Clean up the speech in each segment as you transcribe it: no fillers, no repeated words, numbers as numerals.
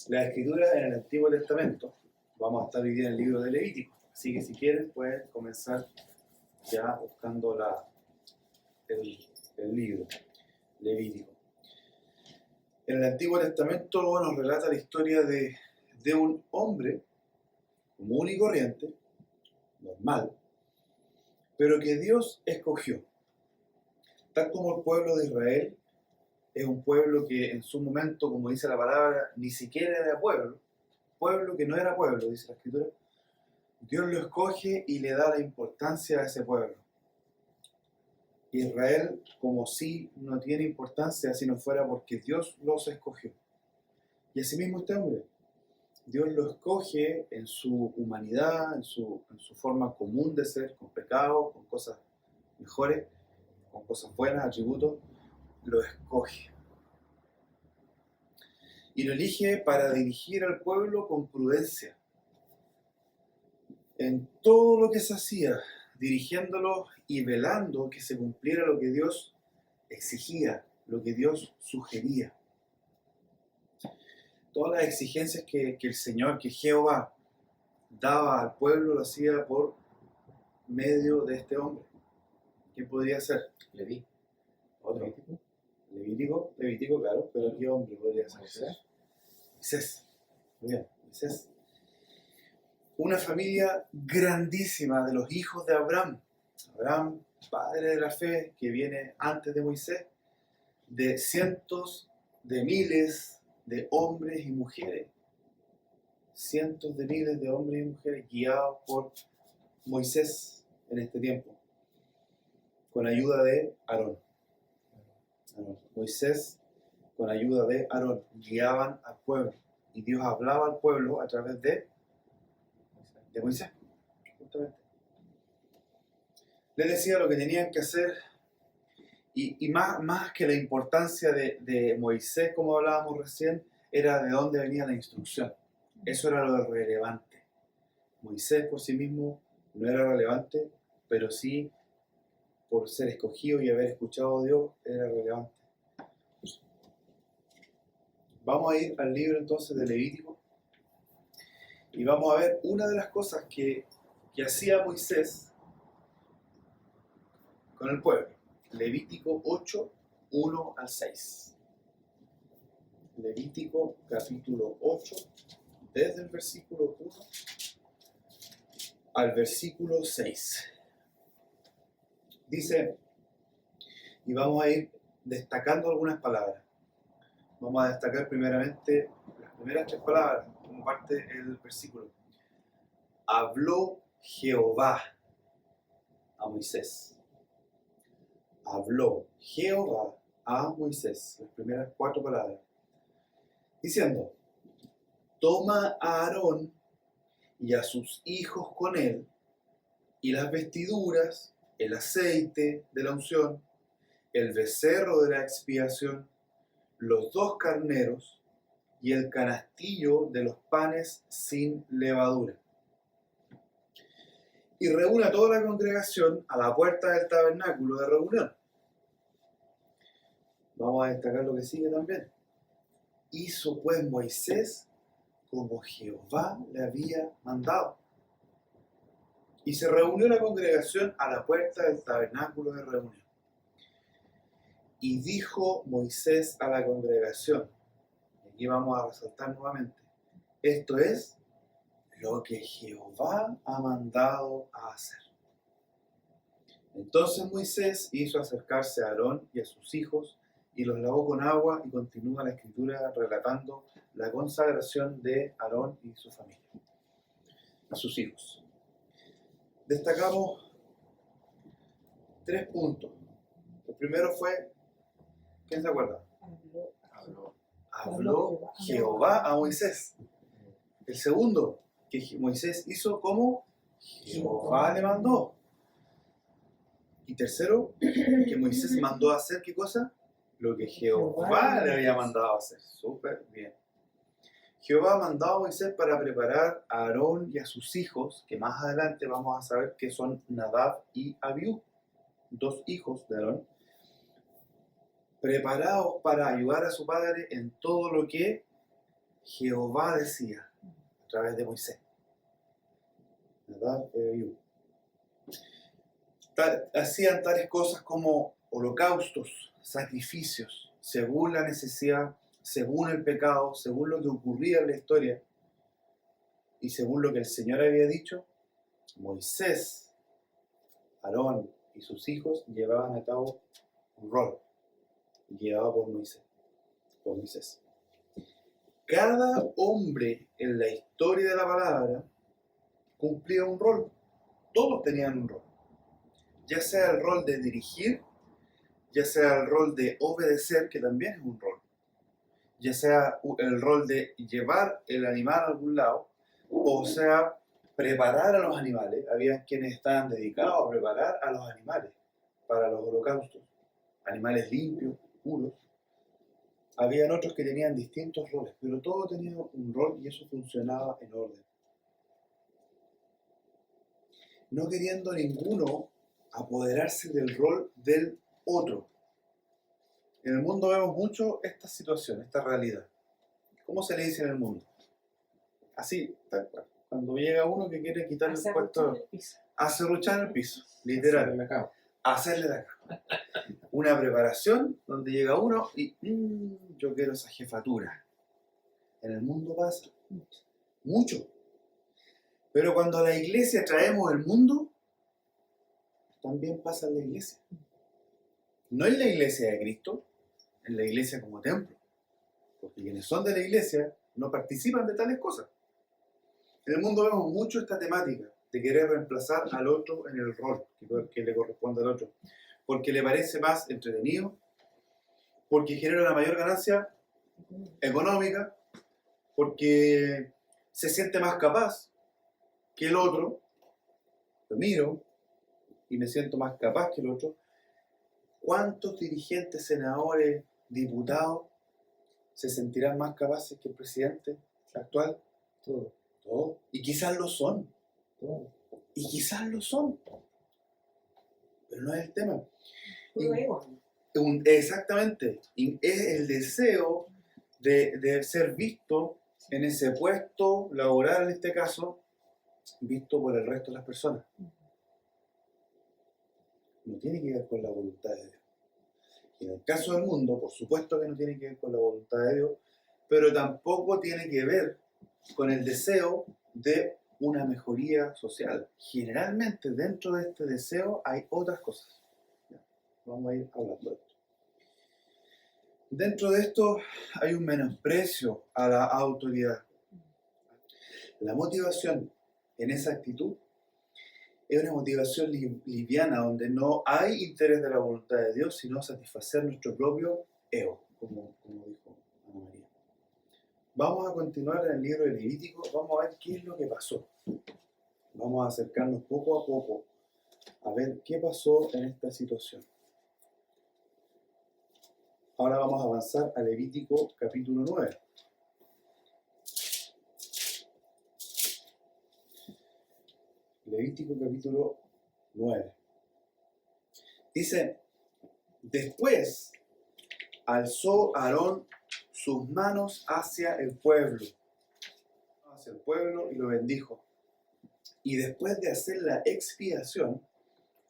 La escritura en el Antiguo Testamento, vamos a estar hoy día en el libro de Levítico, así que si quieren pueden comenzar ya buscando el libro Levítico. En el Antiguo Testamento nos relata la historia de un hombre común y corriente, normal, pero que Dios escogió. Tal como el pueblo de Israel es un pueblo que en su momento, como dice la palabra, ni siquiera era pueblo que no era pueblo, dice la Escritura, Dios lo escoge y le da la importancia a ese pueblo. Israel, como si no tiene importancia si no fuera porque Dios los escogió. Y asimismo este hombre, Dios lo escoge en su humanidad, en su forma común de ser, con pecados, con cosas mejores, con cosas buenas, atributos, lo escoge. Y lo elige para dirigir al pueblo con prudencia. En todo lo que se hacía, dirigiéndolo y velando que se cumpliera lo que Dios exigía, lo que Dios sugería. Todas las exigencias que el Señor, que Jehová, daba al pueblo, lo hacía por medio de este hombre. ¿Quién podría ser? Leví. Otro. Levítico, claro, pero ¿qué hombre podría ser? Moisés. Muy bien, Moisés. Una familia grandísima de los hijos de Abraham. Abraham, padre de la fe, que viene antes de Moisés, de cientos de miles de hombres y mujeres. Cientos de miles de hombres y mujeres guiados por Moisés en este tiempo, con ayuda de Aarón. Moisés, con ayuda de Aarón, guiaban al pueblo. Y Dios hablaba al pueblo a través de Moisés, justamente. Les decía lo que tenían que hacer, y más que la importancia de Moisés, como hablábamos recién, era de dónde venía la instrucción. Eso era lo relevante. Moisés por sí mismo no era relevante, pero sí por ser escogido y haber escuchado a Dios era relevante. Vamos a ir al libro entonces de Levítico y vamos a ver una de las cosas que hacía Moisés con el pueblo. Levítico 8, 1 al 6. Levítico capítulo 8, desde el versículo 1 al versículo 6. Dice, y vamos a ir destacando algunas palabras. Vamos a destacar primeramente las primeras tres palabras, como parte del versículo. Habló Jehová a Moisés. Habló Jehová a Moisés, las primeras cuatro palabras, diciendo, toma a Aarón y a sus hijos con él, y las vestiduras, el aceite de la unción, el becerro de la expiación, los 2 carneros y el canastillo de los panes sin levadura. Y reúne a toda la congregación a la puerta del tabernáculo de reunión. Vamos a destacar lo que sigue también. Hizo pues Moisés como Jehová le había mandado. Y se reunió la congregación a la puerta del tabernáculo de reunión. Y dijo Moisés a la congregación, y aquí vamos a resaltar nuevamente, esto es lo que Jehová ha mandado a hacer. Entonces Moisés hizo acercarse a Aarón y a sus hijos y los lavó con agua, y continúa la escritura relatando la consagración de Aarón y su familia, a sus hijos. Destacamos 3 puntos. El primero fue, ¿quién se acuerda? Habló Jehová a Moisés. El segundo, que Moisés hizo como Jehová le mandó. Y tercero, que Moisés mandó a hacer, ¿qué cosa? Lo que Jehová le había mandado a hacer. Súper bien. Jehová mandó a Moisés para preparar a Aarón y a sus hijos, que más adelante vamos a saber que son Nadab y Abiú, 2 hijos de Aarón, preparados para ayudar a su padre en todo lo que Jehová decía a través de Moisés. ¿Verdad? Hacían tales cosas como holocaustos, sacrificios, según la necesidad, según el pecado, según lo que ocurría en la historia y según lo que el Señor había dicho. Moisés, Aarón y sus hijos llevaban a cabo un rol llevado por Moisés. Cada hombre en la historia de la palabra cumplía un rol. Todos tenían un rol. Ya sea el rol de dirigir, ya sea el rol de obedecer, que también es un rol, ya sea el rol de llevar el animal a algún lado, o sea, preparar a los animales. Había quienes estaban dedicados a preparar a los animales para los holocaustos, animales limpios, puros. Habían otros que tenían distintos roles, pero todos tenían un rol y eso funcionaba en orden. No queriendo ninguno apoderarse del rol del otro. En el mundo vemos mucho esta situación, esta realidad. ¿Cómo se le dice en el mundo? Así, tal cual. Cuando llega uno que quiere quitarle el puesto, a serruchar el piso, literal. Hacerle la cama. Una preparación donde llega uno y yo quiero esa jefatura. En el mundo pasa mucho. Pero cuando a la iglesia traemos el mundo, también pasa en la iglesia. No en la iglesia de Cristo, en la iglesia como templo. Porque quienes son de la iglesia no participan de tales cosas. En el mundo vemos mucho esta temática de querer reemplazar al otro en el rol que le corresponde al otro. Porque le parece más entretenido, porque genera una mayor ganancia económica, porque se siente más capaz que el otro. Lo miro y me siento más capaz que el otro. ¿Cuántos dirigentes, senadores, diputados se sentirán más capaces que el presidente actual? Todos. Y quizás lo son. Y quizás lo son. Pero no es el tema. Exactamente. Es el deseo de ser visto en ese puesto laboral, en este caso, visto por el resto de las personas. No tiene que ver con la voluntad de Dios. Y en el caso del mundo, por supuesto que no tiene que ver con la voluntad de Dios, pero tampoco tiene que ver con el deseo de una mejoría social. Generalmente dentro de este deseo hay otras cosas. Vamos a ir hablando de esto. Dentro de esto hay un menosprecio a la autoridad. La motivación en esa actitud es una motivación liviana, donde no hay interés de la voluntad de Dios, sino satisfacer nuestro propio ego, como dijo Ana María. Vamos a continuar en el libro de Levítico, vamos a ver qué es lo que pasó. Vamos a acercarnos poco a poco a ver qué pasó en esta situación. Ahora vamos a avanzar a Levítico capítulo 9. Levítico capítulo 9. Dice, después alzó Aarón sus manos hacia el pueblo y lo bendijo. Y después de hacer la expiación,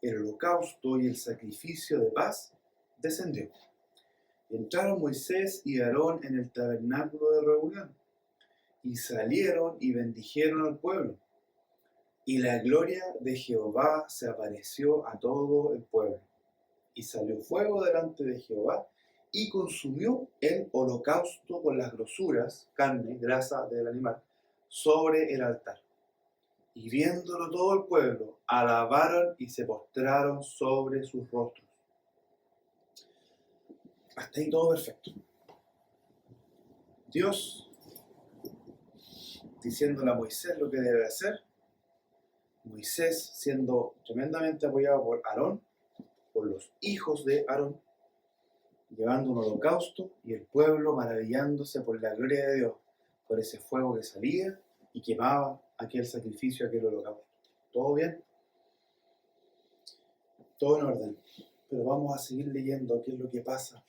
el holocausto y el sacrificio de paz descendió. Entraron Moisés y Aarón en el tabernáculo de reunión, y salieron y bendijeron al pueblo. Y la gloria de Jehová se apareció a todo el pueblo. Y salió fuego delante de Jehová, y consumió el holocausto con las grosuras, carne, grasa del animal, sobre el altar. Y viéndolo todo el pueblo, alabaron y se postraron sobre sus rostros. Hasta ahí todo perfecto. Dios diciéndole a Moisés lo que debe hacer. Moisés siendo tremendamente apoyado por Aarón, por los hijos de Aarón, llevando un holocausto, y el pueblo maravillándose por la gloria de Dios, por ese fuego que salía y quemaba aquel sacrificio, aquel holocausto. ¿Todo bien? Todo en orden. Pero vamos a seguir leyendo qué es lo que pasa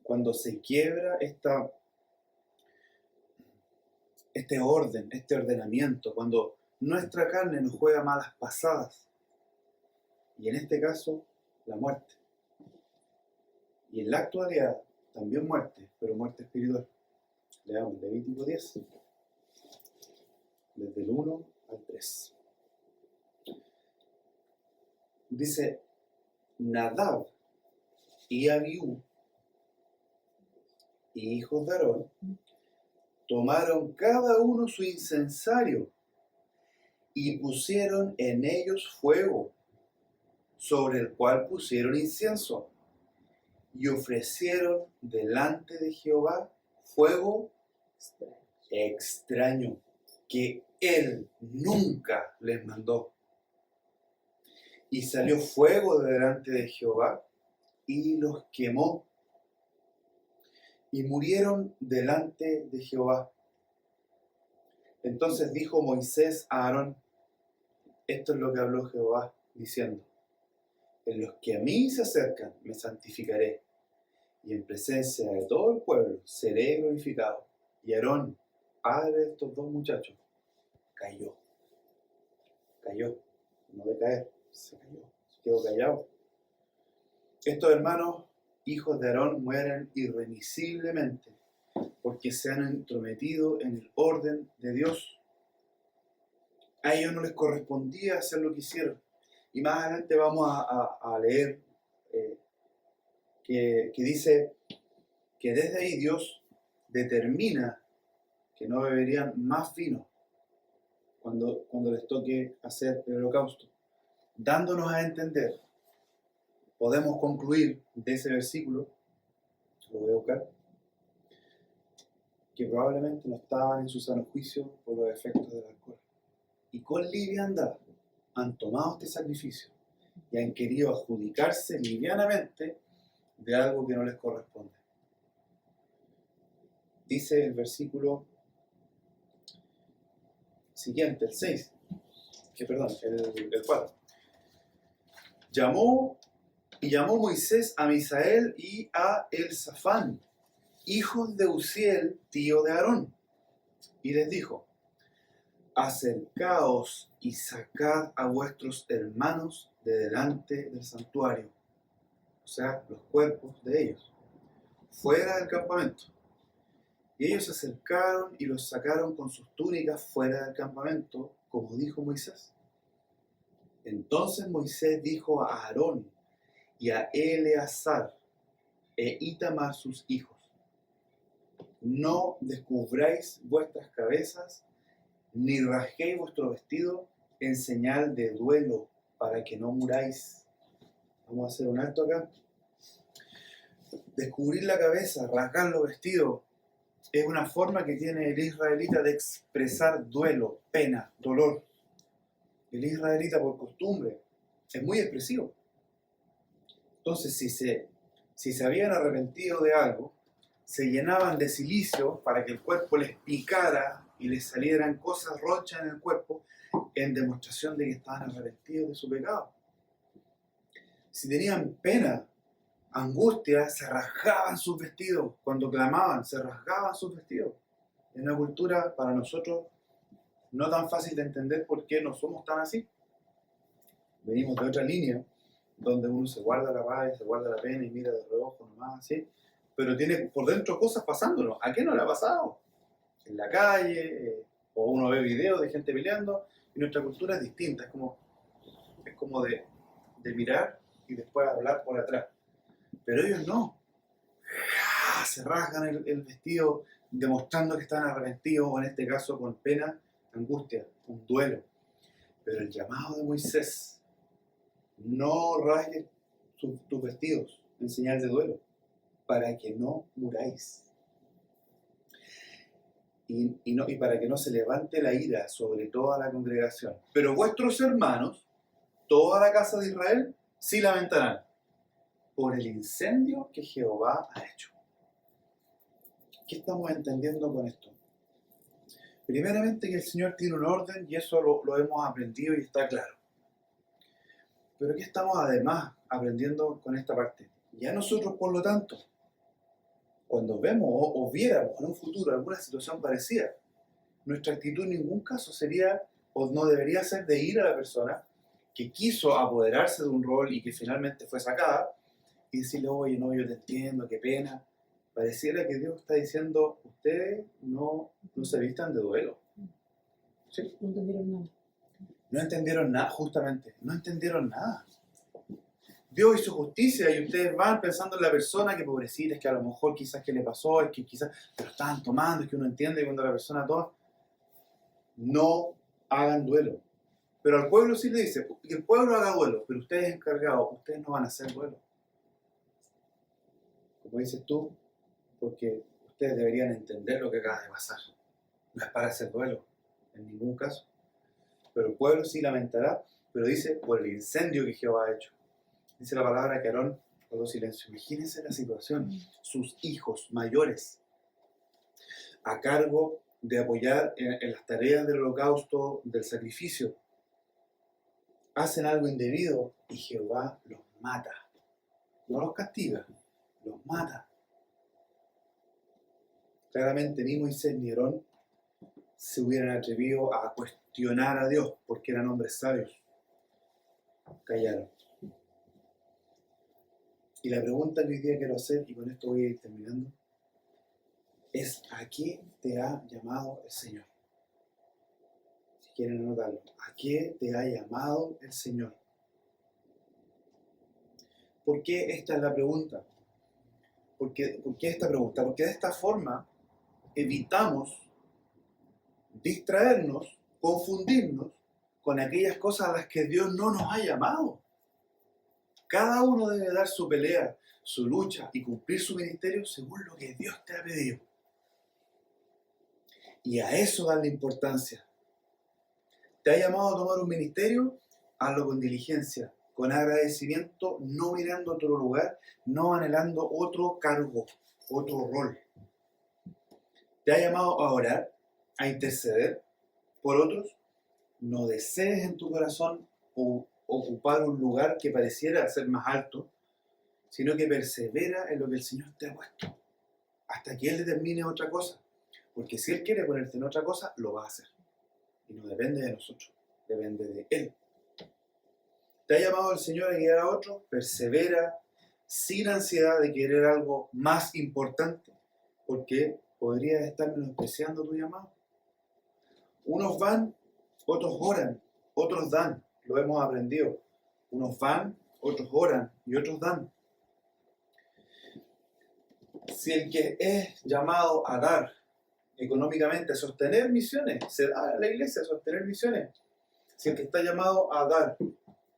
cuando se quiebra esta este orden, este ordenamiento, cuando nuestra carne nos juega malas pasadas. Y en este caso, la muerte. Y en la actualidad, también muerte, pero muerte espiritual. Leamos Levítico 10, desde el 1 al 3. Dice, Nadab y Abiú, hijos de Aarón, tomaron cada uno su incensario y pusieron en ellos fuego, sobre el cual pusieron incienso, y ofrecieron delante de Jehová fuego extraño, que él nunca les mandó. Y salió fuego de delante de Jehová, y los quemó, y murieron delante de Jehová. Entonces dijo Moisés a Aarón, esto es lo que habló Jehová, diciendo, en los que a mí se acercan me santificaré, y en presencia de todo el pueblo seré glorificado. Y Aarón, padre de estos dos muchachos, cayó, no de caer, se cayó, se quedó callado. Estos hermanos, hijos de Aarón, mueren irremisiblemente, porque se han entrometido en el orden de Dios. A ellos no les correspondía hacer lo que hicieron. Y más adelante vamos a leer que dice que desde ahí Dios determina que no beberían más vino cuando les toque hacer el holocausto. Dándonos a entender, podemos concluir de ese versículo, lo voy a buscar, que probablemente no estaban en su sano juicio por los efectos del alcohol. Y con liviandad han tomado este sacrificio y han querido adjudicarse livianamente de algo que no les corresponde. Dice el versículo siguiente, el 6, el 4. Llamó Moisés a Misael y a Elzafán, hijos de Uziel, tío de Aarón, y les dijo, acercaos y sacad a vuestros hermanos de delante del santuario, o sea, los cuerpos de ellos, fuera del campamento. Y ellos se acercaron y los sacaron con sus túnicas fuera del campamento, como dijo Moisés. Entonces Moisés dijo a Aarón y a Eleazar e Itamar sus hijos, no descubráis vuestras cabezas, ni rasguéis vuestro vestido en señal de duelo, para que no muráis. Vamos a hacer un alto acá. Descubrir la cabeza, rasgar los vestidos, es una forma que tiene el israelita de expresar duelo, pena, dolor. El israelita, por costumbre, es muy expresivo. Entonces, si se habían arrepentido de algo, se llenaban de silicio para que el cuerpo les picara y les salieran cosas rochas en el cuerpo en demostración de que estaban arrepentidos de su pecado. Si tenían pena, angustia, se rasgaban sus vestidos. Cuando clamaban, se rasgaban sus vestidos. Es una cultura para nosotros no tan fácil de entender por qué no somos tan así. Venimos de otra línea, donde uno se guarda la rabia, se guarda la pena y mira de reojo nomás, así. Pero tiene por dentro cosas pasándonos. ¿A qué no le ha pasado? En la calle, o uno ve videos de gente peleando, y nuestra cultura es distinta. Es como de mirar y después hablar por atrás. Pero ellos no. Se rasgan el vestido demostrando que están arrepentidos, o en este caso con pena, angustia, un duelo. Pero el llamado de Moisés, no rasgues tus vestidos en señal de duelo, para que no muráis. Y para que no se levante la ira sobre toda la congregación. Pero vuestros hermanos, toda la casa de Israel, sí lamentarán por el incendio que Jehová ha hecho. ¿Qué estamos entendiendo con esto? Primeramente que el Señor tiene un orden, y eso lo hemos aprendido y está claro. Pero ¿qué estamos además aprendiendo con esta parte? Ya nosotros, por lo tanto, cuando vemos o viéramos en un futuro alguna situación parecida, nuestra actitud en ningún caso sería o no debería ser de ir a la persona que quiso apoderarse de un rol y que finalmente fue sacada y decirle, oye, no, yo te entiendo, qué pena. Pareciera que Dios está diciendo, ustedes no se vistan de duelo. ¿Sí? No entendieron nada. No entendieron nada, justamente, no entendieron nada. Dios hizo justicia y ustedes van pensando en la persona que pobrecita, es que a lo mejor quizás que le pasó, es que quizás te lo estaban tomando, es que uno entiende cuando la persona toma. No hagan duelo. Pero al pueblo sí le dice, que el pueblo haga duelo, pero ustedes encargados, ustedes no van a hacer duelo. Como dices tú, porque ustedes deberían entender lo que acaba de pasar. No es para hacer duelo, en ningún caso. Pero el pueblo sí lamentará, pero dice, por el incendio que Jehová ha hecho. Dice la palabra que Aarón guardó silencio. Imagínense la situación. Sus hijos mayores, a cargo de apoyar en las tareas del holocausto, del sacrificio, hacen algo indebido y Jehová los mata. No los castiga, los mata. Claramente ni Moisés ni Aarón se hubieran atrevido a cuestionar a Dios porque eran hombres sabios. Callaron. Y la pregunta que hoy día quiero hacer, y con esto voy a ir terminando, es ¿a qué te ha llamado el Señor? Si quieren anotarlo, ¿a qué te ha llamado el Señor? ¿Por qué esta es la pregunta? ¿Por qué esta pregunta? Porque de esta forma evitamos distraernos, confundirnos con aquellas cosas a las que Dios no nos ha llamado. Cada uno debe dar su pelea, su lucha y cumplir su ministerio según lo que Dios te ha pedido. Y a eso darle importancia. ¿Te ha llamado a tomar un ministerio? Hazlo con diligencia, con agradecimiento, no mirando a otro lugar, no anhelando otro cargo, otro rol. ¿Te ha llamado a orar, a interceder por otros? No desees en tu corazón ocupar un lugar que pareciera ser más alto, sino que persevera en lo que el Señor te ha puesto, hasta que Él determine otra cosa. Porque si Él quiere ponerte en otra cosa, lo va a hacer. Y no depende de nosotros, depende de Él. ¿Te ha llamado el Señor a guiar a otro? Persevera sin ansiedad de querer algo más importante, porque podrías estar menospreciando tu llamado. Unos van, otros oran, otros dan. Lo hemos aprendido. Unos van, otros oran y otros dan. Si el que es llamado a dar económicamente, a sostener misiones, se da a la iglesia a sostener misiones. Si el que está llamado a dar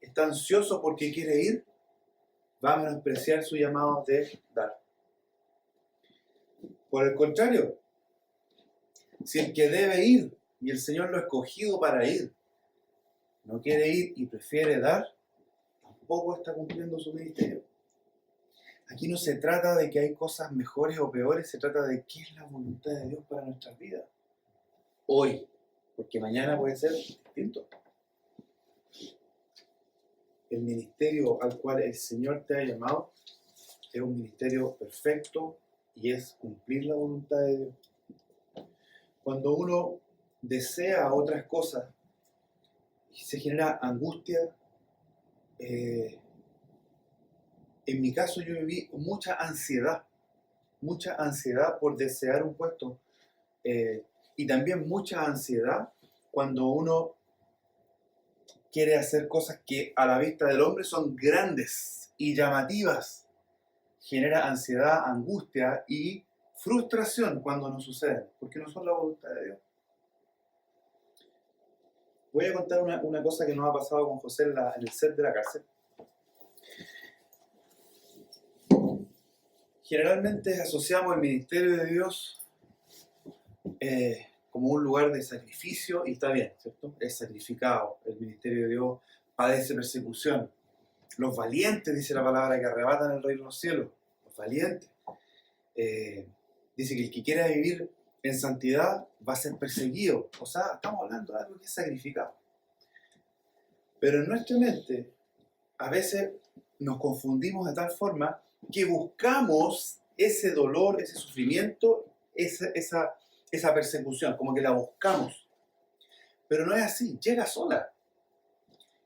está ansioso porque quiere ir, va a menospreciar su llamado de dar. Por el contrario, si el que debe ir y el Señor lo ha escogido para ir, no quiere ir y prefiere dar, tampoco está cumpliendo su ministerio. Aquí no se trata de que hay cosas mejores o peores, se trata de qué es la voluntad de Dios para nuestras vidas. Hoy, porque mañana puede ser distinto. El ministerio al cual el Señor te ha llamado es un ministerio perfecto y es cumplir la voluntad de Dios. Cuando uno desea otras cosas y se genera angustia, en mi caso yo viví mucha ansiedad por desear un puesto y también mucha ansiedad cuando uno quiere hacer cosas que a la vista del hombre son grandes y llamativas. Genera ansiedad, angustia y frustración cuando no suceden, porque no son la voluntad de Dios. Voy a contar una cosa que nos ha pasado con José en el set de la cárcel. Generalmente asociamos el ministerio de Dios como un lugar de sacrificio, y está bien, ¿cierto? Es sacrificado. El ministerio de Dios padece persecución. Los valientes, dice la palabra, que arrebatan el reino de los cielos. Los valientes. Dice que el que quiera vivir en santidad va a ser perseguido. O sea, estamos hablando de algo que es sacrificado. Pero en nuestra mente, a veces nos confundimos de tal forma que buscamos ese dolor, ese sufrimiento, esa esa persecución, como que la buscamos. Pero no es así, llega sola.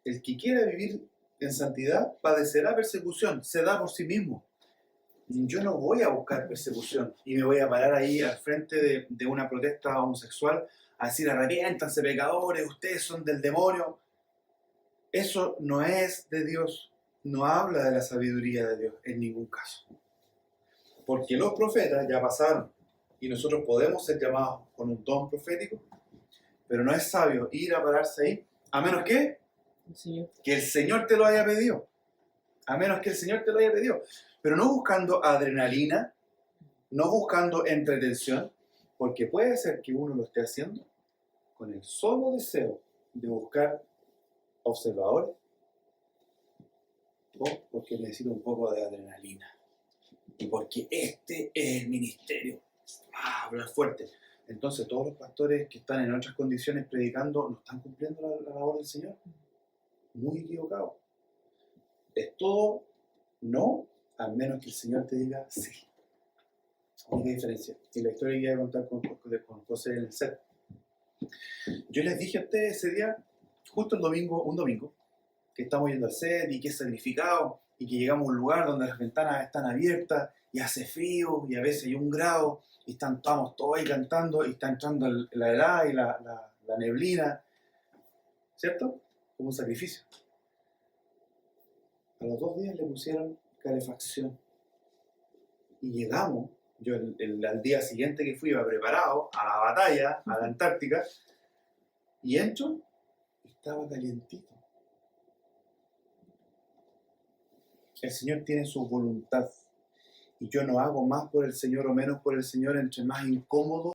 El que quiera vivir en santidad padecerá persecución, se da por sí mismo. Yo no voy a buscar persecución y me voy a parar ahí al frente de una protesta homosexual a decir arrepiéntanse pecadores, ustedes son del demonio. Eso no es de Dios, no habla de la sabiduría de Dios en ningún caso. Porque los profetas ya pasaron y nosotros podemos ser llamados con un don profético, pero no es sabio ir a pararse ahí, a menos que el Señor te lo haya pedido. A menos que el Señor te lo haya pedido. Pero no buscando adrenalina, no buscando entretención, porque puede ser que uno lo esté haciendo con el solo deseo de buscar observadores o porque necesita un poco de adrenalina. Y porque este es el ministerio. Hablar fuerte. Entonces todos los pastores que están en otras condiciones predicando no están cumpliendo la labor del Señor. Muy equivocado. Es todo no, al menos que el Señor te diga sí. Única diferencia. Y la historia que voy a contar con José en el set. Yo les dije a ustedes ese día, justo un domingo, que estamos yendo al set y que es sacrificado y que llegamos a un lugar donde las ventanas están abiertas y hace frío y a veces hay 1 grado y estamos todos ahí cantando y está entrando la helada y la neblina, ¿cierto? Como un sacrificio. A los 2 días le pusieron calefacción y llegamos. Yo al día siguiente que fui iba preparado a la batalla, a la Antártica, y entro y estaba calientito. El Señor tiene su voluntad y yo no hago más por el Señor o menos por el Señor entre más incómodo